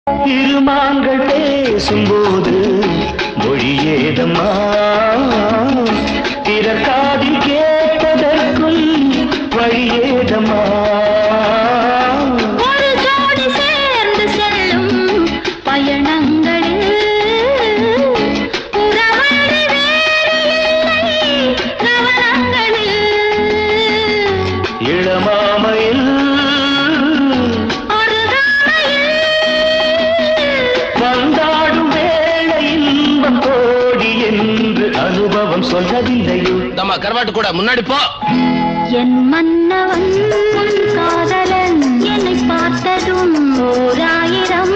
திருமாங்கள் பேசும்போது மொழியேதம்மா பிறக்காதில் கேட்பதற்கும் வழியேதம்மா ஒரு ஜோடி சேர்ந்து செல்லும் பயணங்களில் உறவழி வேறு இல்லை கவனங்களில் இளமாமையில் வந்தாடும் வேளை இன்பம் கோடி என்று அனுபவம் சொல்லவில்லையோ தம்மா கரவாட்டு கூட முன்னாடி போ என் மன்னவன் காதலன் என்னை பார்த்ததும் ஓராயிரம்